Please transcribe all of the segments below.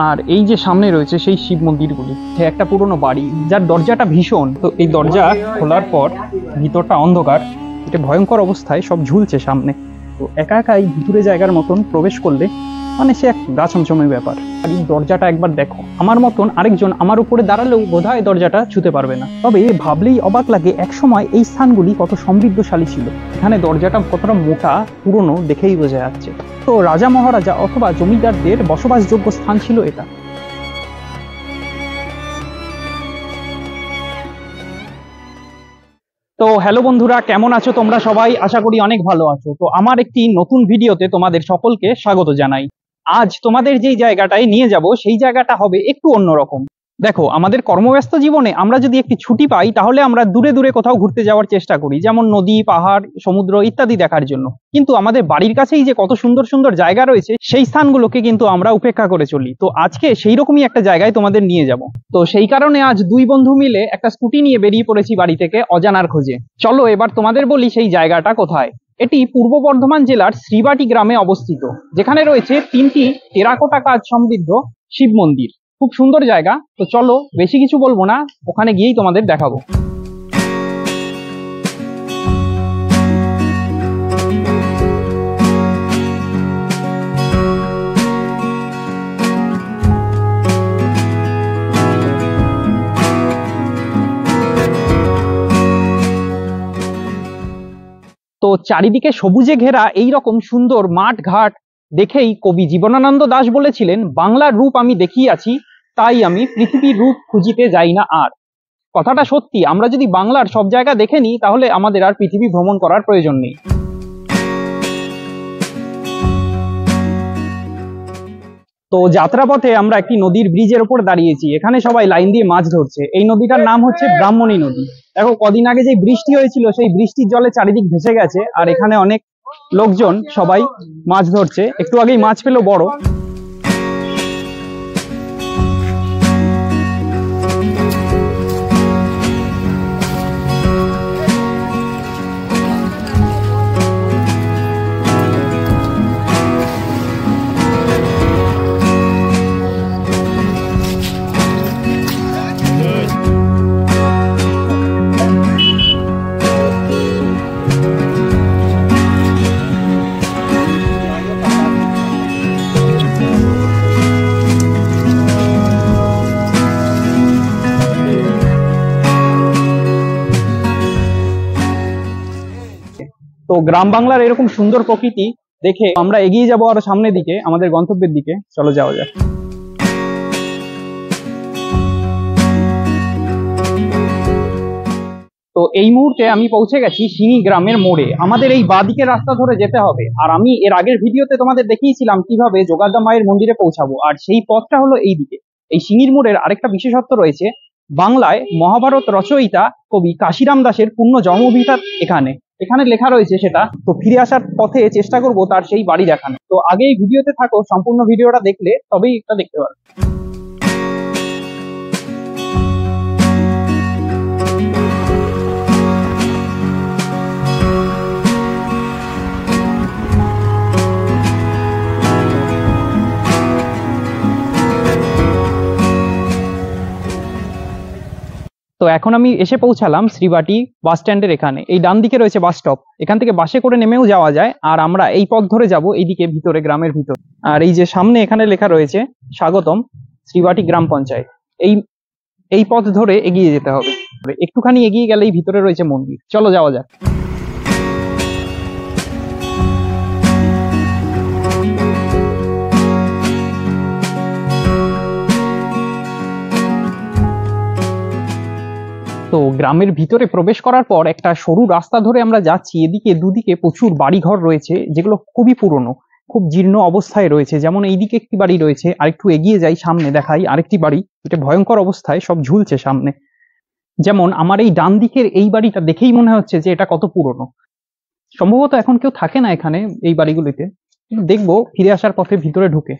আর এই যে সামনে রয়েছে সেই শিব মন্দিরগুলি, একটা পুরনো বাড়ি যার দরজাটা ভীষণ। তো এই দরজা খোলার পর ভিতরটা অন্ধকার, এটা ভয়ঙ্কর অবস্থায় সব ঝুলছে সামনে। তো একা একা এই ভিতরে জায়গার মতন প্রবেশ করলে মানে সে এক গা ছমছমের ব্যাপার। আর এই দরজাটা একবার দেখো, আমার মতন আরেকজন আমার উপরে দাঁড়ালেও বোধহয় দরজাটা ছুতে পারবে না। তবে ভাবলেই অবাক লাগে একসময় এই স্থানগুলি কত সমৃদ্ধশালী ছিল। এখানে দরজাটা কতটা মোটা পুরনো দেখেই বোঝা যাচ্ছে। তো রাজা মহারাজা অথবা জমিদারদের বসবাসযোগ্য স্থান ছিল এটা। তো হ্যালো বন্ধুরা, কেমন আছো তোমরা সবাই? আশা করি অনেক ভালো আছো। তো আমার একটি নতুন ভিডিওতে তোমাদের সকলকে স্বাগত জানাই। আজ তোমাদের যেই জায়গাটায় নিয়ে যাব সেই জায়গাটা হবে একটু অন্যরকম। দেখো, আমাদের কর্মব্যস্ত জীবনে আমরা যদি একটি ছুটি পাই তাহলে আমরা দূরে দূরে কোথাও ঘুরতে যাওয়ার চেষ্টা করি, যেমন নদী, পাহাড়, সমুদ্র ইত্যাদি দেখার জন্য। কিন্তু আমাদের বাড়ির কাছেই যে কত সুন্দর সুন্দর জায়গা রয়েছে সেই স্থানগুলোকে কিন্তু আমরা উপেক্ষা করে চলি। তো আজকে সেই রকমই একটা জায়গায় তোমাদের নিয়ে যাব। তো সেই কারণে আজ দুই বন্ধু মিলে একটা স্কুটি নিয়ে বেরিয়ে পড়েছি বাড়ি থেকে অজানার খোঁজে। চলো এবার তোমাদের বলি সেই জায়গাটা কোথায়। এটি পূর্ব বর্ধমান জেলার শ্রীবাটি গ্রামে অবস্থিত, যেখানে রয়েছে 3টি টেরাকোটা কাজ সমৃদ্ধ শিব মন্দির। খুব সুন্দর জায়গা। তো চলো, বেশি কিছু বলবো না, ওখানে গিয়েই তোমাদের দেখাবো। তো চারিদিকে সবুজে ঘেরা এই রকম সুন্দর মাঠ ঘাট দেখেই কবি জীবনানন্দ দাশ বলেছিলেন, বাংলার রূপ আমি দেখিয়াছি, তাই আমি পৃথিবীর রূপ খুঁজিতে যাই না আর। কথাটা সত্যি, আমরা যদি বাংলার সব জায়গা দেখে নিই তাহলে আমাদের আর পৃথিবী ভ্রমণ করার প্রয়োজন নেই। তো যাত্রাপথে আমরা একটি নদীর ব্রিজের উপর দাঁড়িয়েছি। এখানে সবাই লাইন দিয়ে মাছ ধরছে। এই নদীটার নাম হচ্ছে ব্রাহ্মণী নদী। দেখো, কদিন আগে যে বৃষ্টি হয়েছিল সেই বৃষ্টির জলে চারিদিক ভেসে গেছে, আর এখানে অনেক লোকজন সবাই মাছ ধরছে। একটু আগেই মাছ পেলো বড়। তো গ্রাম বাংলার এরকম সুন্দর প্রকৃতি দেখে আমরা এগিয়ে যাব আরো সামনের দিকে, আমাদের গন্তব্যের দিকে। চলো যাওয়া যাক। তো এই মুহূর্তে আমি পৌঁছে গেছি সিঙি গ্রামের মোড়ে। আমাদের এই বাঁদিকে রাস্তা ধরে যেতে হবে। আর আমি এর আগের ভিডিওতে তোমাদের দেখিয়েছিলাম কিভাবে যোগাদ্দা মায়ের মন্দিরে পৌঁছাবো, আর সেই পথটা হলো এই দিকে। এই সিঙির মোড়ের আরেকটা বিশেষত্ব রয়েছে, বাংলায় মহাভারত রচয়িতা কবি কাশিরাম দাসের পূর্ণ জন্মভিটা এখানে এখানে লেখা রয়েছে সেটা। তো ফিরে আসার পথে চেষ্টা করব তার সেই বাড়ি দেখানো। তো আগে এই ভিডিওতে থাকো, সম্পূর্ণ ভিডিওটা দেখলে তবেই এটা দেখতে পারবে। তো এখন আমি এসে পৌঁছালাম শ্রীবাটি বাস স্ট্যান্ডের এখানে। এই ডান দিকে রয়েছে বাস স্টপ, এখান থেকে বাসে করে নেমেও যাওয়া যায়। আর আমরা এই পথ ধরে যাব এইদিকে ভিতরে, গ্রামের ভিতর। আর এই যে সামনে এখানে লেখা রয়েছে স্বাগতম শ্রীবাটি গ্রাম পঞ্চায়েত। এই এই পথ ধরে এগিয়ে যেতে হবে। একটুখানি এগিয়ে গেলেই ভিতরে রয়েছে মন্দির। চলো যাওয়া যাক। তো গ্রামের ভিতরে প্রবেশ করার পর একটা সরু রাস্তা ধরে আমরা যাচ্ছি। এদিকে দুদিকে প্রচুর বাড়িঘর রয়েছে, যেগুলো খুবই পুরনো, খুব জীর্ণ অবস্থায় রয়েছে। যেমন এইদিকে একটি বাড়ি রয়েছে, আর একটু এগিয়ে যাই সামনে দেখাই আরেকটি বাড়ি, এটা ভয়ঙ্কর অবস্থায় সব ঝুলছে সামনে। যেমন আমার এই ডান দিকের এই বাড়িটা দেখেই মনে হচ্ছে যে এটা কত পুরনো। সম্ভবত এখন কেউ থাকে না এখানে এই বাড়িগুলিতে, দেখবো ফিরে আসার পথে ভিতরে ঢুকে।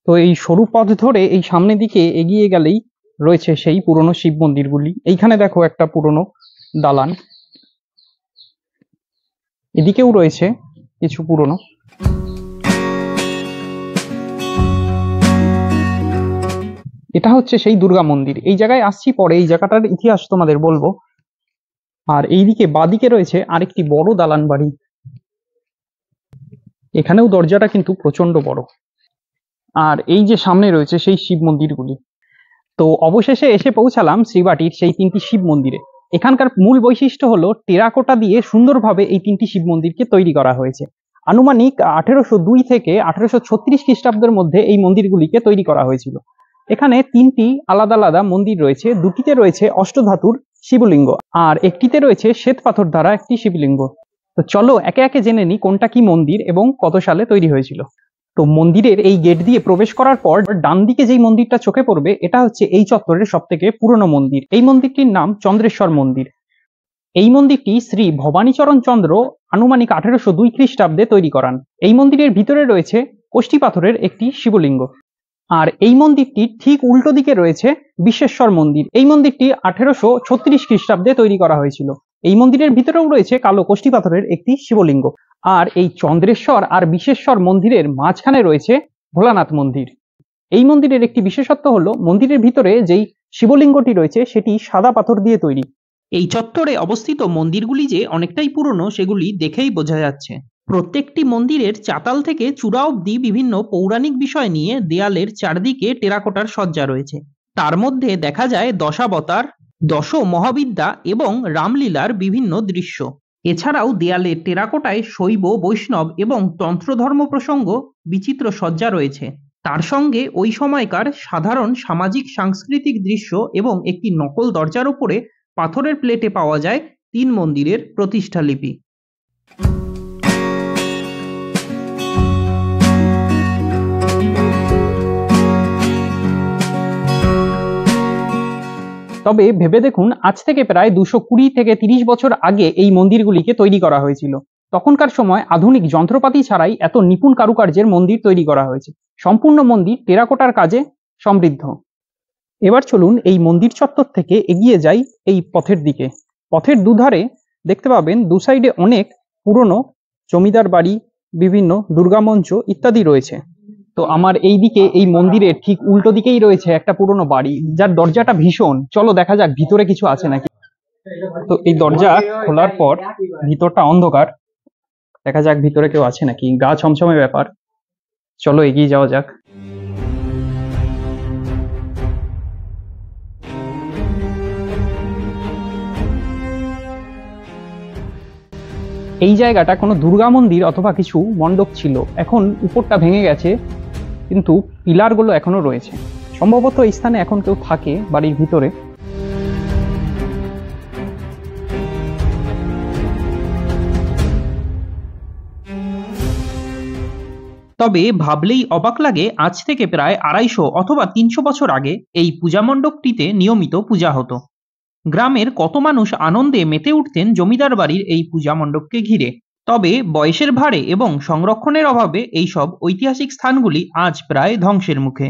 তো এই সরু পথ ধরে এই সামনের দিকে এগিয়ে গেলেই রয়েছে সেই পুরনো শিব মন্দিরগুলি। এইখানে দেখো একটা পুরনো দালান, এদিকেও রয়েছে কিছু পুরনো। এটা হচ্ছে সেই দুর্গা মন্দির। এই জায়গায় আসছি পরে, এই জায়গাটার ইতিহাস তোমাদের বলবো। আর এইদিকে বাদিকে রয়েছে আরেকটি বড় দালান বাড়ি। এখানেও দরজাটা কিন্তু প্রচন্ড বড়। আর এই যে সামনে রয়েছে সেই শিব মন্দিরগুলি। তো অবশেষে এসে পৌঁছালাম শ্রীবাটির সেই 3টি শিব মন্দিরে। এখানকার মূল বৈশিষ্ট্য হলো টেরাকোটা দিয়ে সুন্দরভাবে এই 3টি শিব মন্দিরকে তৈরি করা হয়েছে। আনুমানিক 1802 থেকে 1836 খ্রিস্টাব্দের মধ্যে এই মন্দিরগুলিকে তৈরি করা হয়েছিল। এখানে 3টি আলাদা আলাদা মন্দির রয়েছে। দুটিতে রয়েছে অষ্টধাতুর শিবলিঙ্গ, আর একটিতে রয়েছে শ্বেত পাথর দ্বারা একটি শিবলিঙ্গ। তো চলো একে একে জেনে নিই কোনটা কি মন্দির এবং কত সালে তৈরি হয়েছিল। তো মন্দিরের এই গেট দিয়ে প্রবেশ করার পর ডান দিকে যেই মন্দিরটা চোখে পড়বে, এটা হচ্ছে এই চত্বরের সব থেকে পুরনো মন্দির। এই মন্দিরটির নাম চন্দ্রেশ্বর মন্দির। এই মন্দিরটি শ্রী ভবানীচরণ চন্দ্র আনুমানিক 1802 খ্রিস্টাব্দে তৈরি করান। এই মন্দিরের ভিতরে রয়েছে কোষ্ঠী পাথরের একটি শিবলিঙ্গ। আর এই মন্দিরটির ঠিক উল্টো দিকে রয়েছে বিশ্বেশ্বর মন্দির। এই মন্দিরটি 1836 খ্রিস্টাব্দে তৈরি করা হয়েছিল। এই মন্দিরের ভিতরেও রয়েছে কালো কোষ্ঠী পাথরের একটি শিবলিঙ্গ। আর এই চন্দ্রেশ্বর আর বিশ্বেশ্বর মন্দিরের মাঝখানে রয়েছে ভোলানাথ মন্দির। এই মন্দিরের একটি বিশেষত্ব হলো মন্দিরের ভিতরে যেই শিবলিঙ্গটি রয়েছে সেটি সাদা পাথর দিয়ে তৈরি। এই চত্বরে অবস্থিত মন্দিরগুলি যে অনেকটাই পুরনো সেগুলি দেখেই বোঝা যাচ্ছে। প্রত্যেকটি মন্দিরের চাতাল থেকে চূড়া অবধি বিভিন্ন পৌরাণিক বিষয় নিয়ে দেয়ালের চারদিকে টেরাকোটার সজ্জা রয়েছে। তার মধ্যে দেখা যায় দশাবতার, দশ মহাবিদ্যা এবং রামলীলার বিভিন্ন দৃশ্য। এছাড়াও দেয়ালে টেরাকোটায় শৈব, বৈষ্ণব এবং তন্ত্রধর্ম প্রসঙ্গ বিচিত্র সজ্জা রয়েছে। তার সঙ্গে ওই সময়কার সাধারণ সামাজিক সাংস্কৃতিক দৃশ্য এবং একটি নকল দরজার উপরে পাথরের প্লেটে পাওয়া যায় 3 মন্দিরের প্রতিষ্ঠা লিপি। তবে ভেবে দেখুন, আজ থেকে প্রায় 220 থেকে 30 বছর আগে এই মন্দিরগুলিকে তৈরি করা হয়েছিল। তখনকার সময় আধুনিক যন্ত্রপাতি ছাড়াই এত নিপুণ কারুকার্যের মন্দির তৈরি করা হয়েছে। সম্পূর্ণ মন্দির টেরাকোটার কাজে সমৃদ্ধ। এবার চলুন এই মন্দির চত্বর থেকে এগিয়ে যাই এই পথের দিকে। পথের দুধারে দেখতে পাবেন দু সাইডে অনেক পুরনো জমিদার বাড়ি, বিভিন্ন দুর্গা মঞ্চ ইত্যাদি রয়েছে। তো আমার এই দিকে এই মন্দিরের ঠিক উল্টো দিকেই রয়েছে একটা পুরনো বাড়ি, যার দরজাটা ভীষণ। চলো দেখা যাক ভিতরে কিছু আছে নাকি। তো এই দরজা খোলার পর ভিতরটা অন্ধকার, দেখা যাক ভিতরে কেউ আছে নাকি। গা ছমছমে ব্যাপার, চলো এগিয়ে যাওয়া যাক। এই জায়গাটা কোনো দুর্গা মন্দির অথবা কিছু মণ্ডপ ছিল। এখন উপরটা ভেঙে গেছে, কিন্তু পিলারগুলো এখনো রয়েছে। সম্ভবত এই স্থানে এখন কেউ থাকে বাড়ির ভিতরে। তবে ভাবলেই অবাক লাগে, আজ থেকে প্রায় 250 অথবা 300 বছর আগে এই পূজা মণ্ডপটিতে নিয়মিত পূজা হতো। গ্রামের কত মানুষ আনন্দে মেতে উঠতেন জমিদার বাড়ির এই পূজা মণ্ডপকে ঘিরে। তবে বয়সের ভারে এবং সংরক্ষণের অভাবে এইসব ঐতিহাসিক স্থানগুলি আজ প্রায় ধ্বংসের মুখে।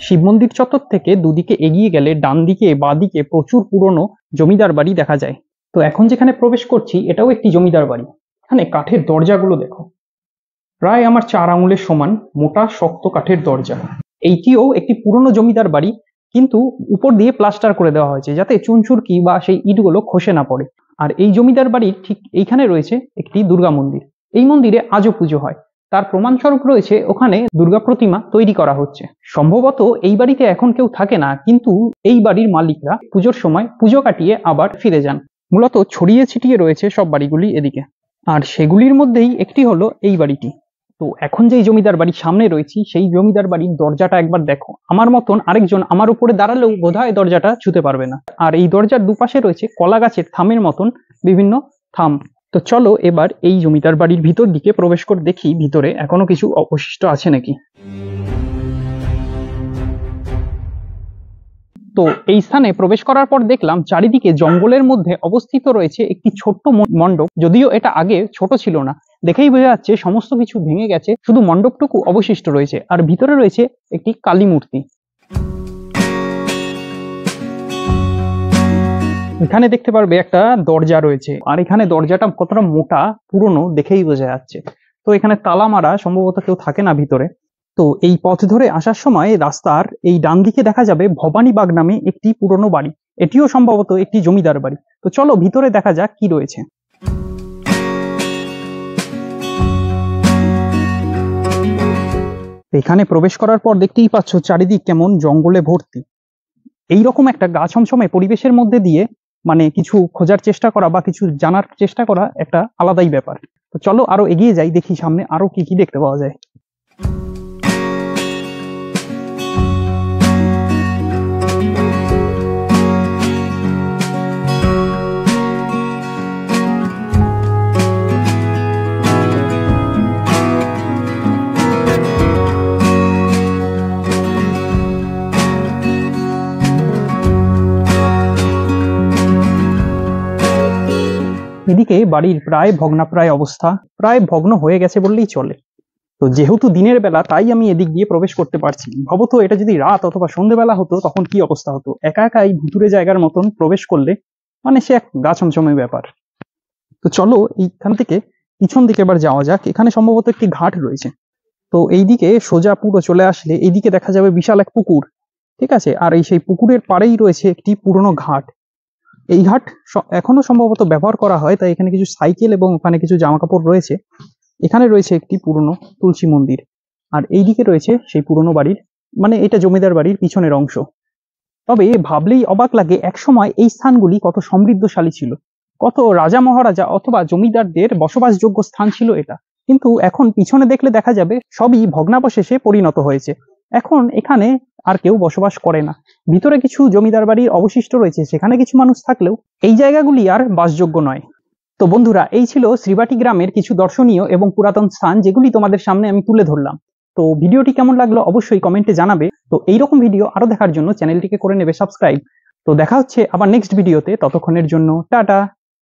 শিব মন্দির চত্বর থেকে দুদিকে এগিয়ে গেলে ডান দিকে বাঁ দিকে প্রচুর পুরনো জমিদার বাড়ি দেখা যায়। তো এখন যেখানে প্রবেশ করছি এটাও একটি জমিদার বাড়ি। এখানে কাঠের দরজাগুলো দেখো, প্রায় আমার 4 আঙুলের সমান মোটা শক্ত কাঠের দরজা। এইটিও একটি পুরনো জমিদার বাড়ি, কিন্তু উপর দিয়ে প্লাস্টার করে দেওয়া হয়েছে যাতে চুনচুরকি বা সেই ইটগুলো খসে না পড়ে। আর এই জমিদার বাড়ির ঠিক এইখানে রয়েছে একটি দুর্গা মন্দির। এই মন্দিরে আজও পুজো হয়। তার প্রমাণস্বরূপ রয়েছে ওখানে দুর্গা প্রতিমা তৈরি করা হচ্ছে। সম্ভবত এই বাড়িতে এখন কেউ থাকে না, কিন্তু এই বাড়ির মালিকরা পুজোর সময় পুজো কাটিয়ে আবার ফিরে যান। মূলত ছড়িয়ে ছিটিয়ে রয়েছে সব বাড়িগুলি এদিকে, আর সেগুলির মধ্যেই একটি হলো এই বাড়িটি। তো এখন যেই জমিদার বাড়ির সামনে রয়েছি সেই জমিদার বাড়ির দরজাটা একবার দেখো। আমার মতন আরেকজন আমার উপরে দাঁড়ালেও বোধহয় দরজাটা ছুতে পারবে না। আর এই দরজার দুপাশে রয়েছে কলা গাছের থামের মতন বিভিন্ন থাম। তো চলো এবার এই জমিদার বাড়ির ভিতর দিকে প্রবেশ করে দেখি ভিতরে এখনো কিছু অবশিষ্ট আছে নাকি। তো এই স্থানে প্রবেশ করার পর দেখলাম চারিদিকে জঙ্গলের মধ্যে অবস্থিত রয়েছে একটি ছোট্ট মণ্ডপ। যদিও এটা আগে ছোট ছিল না, দেখেই বোঝা যাচ্ছে সমস্ত কিছু ভেঙে গেছে, শুধু মণ্ডপটুকু অবশিষ্ট রয়েছে। আর ভিতরে রয়েছে একটি কালী মূর্তি। এখানে দেখতে পারবে একটা দরজা রয়েছে, আর এখানে দরজাটা কতটা মোটা পুরনো দেখেই বোঝা যাচ্ছে। তো তো এখানে তালা মারা, সম্ভবত কেউ থাকে না ভিতরে। তো এই পথ ধরে আসার সময় রাস্তার এই ডান দিকে দেখা যাবে ভবানীবাগ নামে একটি পুরনো বাড়ি। এটিও সম্ভবত একটি জমিদার বাড়ি। তো চলো ভিতরে দেখা যাক কি রয়েছে। এখানে প্রবেশ করার পর দেখতেই পাচ্ছ চারিদিক কেমন জঙ্গলে ভর্তি। এইরকম একটা গা ছমছমে পরিবেশের মধ্যে দিয়ে মানে কিছু খোঁজার চেষ্টা করা বা কিছু জানার চেষ্টা করা একটা আলাদাই ব্যাপার। তো চলো আরো এগিয়ে যাই, দেখি সামনে আরো কি কি দেখতে পাওয়া যায়। এদিকে বাড়ির প্রায় ভগ্নাপ্রায় অবস্থা, প্রায় ভগ্ন হয়ে গেছে বললেই চলে। তো যেহেতু দিনের বেলা তাই আমি এদিক দিয়ে প্রবেশ করতে পারছি। ভাবতো এটা যদি রাত অথবা সন্ধ্যেবেলা হতো তখন কি অবস্থা হতো। একা একাই ভুতুরে জায়গার মতন প্রবেশ করলে মানে সে এক গা ছমছমে ব্যাপার। তো চলো এইখান থেকে পিছন দিকে এবার যাওয়া যাক। এখানে সম্ভবত একটি ঘাট রয়েছে। তো এইদিকে সোজা পুরো চলে আসলে এইদিকে দেখা যাবে বিশাল এক পুকুর, ঠিক আছে। আর এই সেই পুকুরের পাড়েই রয়েছে একটি পুরনো ঘাট। এই ঘাট এখনো সম্ভবত ব্যবহার করা হয়, তাই এখানে কিছু সাইকেল এবং ওখানে কিছু জামা কাপড় রয়েছে। এখানে রয়েছে একটি পুরনো তুলসী মন্দির। আর এইদিকে রয়েছে সেই পুরনো বাড়ির মানে এটা জমিদার বাড়ির পিছনের অংশ। তবে ভাবলেই অবাক লাগে একসময় এই স্থানগুলি কত সমৃদ্ধশালী ছিল, কত রাজা মহারাজা অথবা জমিদারদের বসবাসযোগ্য স্থান ছিল এটা। কিন্তু এখন পিছনে দেখলে দেখা যাবে সবই ভগ্নাবশেষে পরিণত হয়েছে। এখন এখানে আর কেউ বসবাস করে না। ভিতরে কিছু জমিদার বাড়ির অবশিষ্ট রয়েছে, সেখানে কিছু মানুষ থাকলেও এই জায়গাগুলি আর বাসযোগ্য নয়। তো বন্ধুরা, এই ছিল শ্রীবাটি গ্রামের কিছু দর্শনীয় এবং পুরাতন স্থান যেগুলি তোমাদের সামনে আমি তুলে ধরলাম। তো ভিডিওটি কেমন লাগলো অবশ্যই কমেন্টে জানাবে। তো এইরকম ভিডিও আরো দেখার জন্য চ্যানেলটিকে করে নেবে সাবস্ক্রাইব। তো দেখা হচ্ছে আবার নেক্সট ভিডিওতে, ততক্ষণের জন্য টাটা।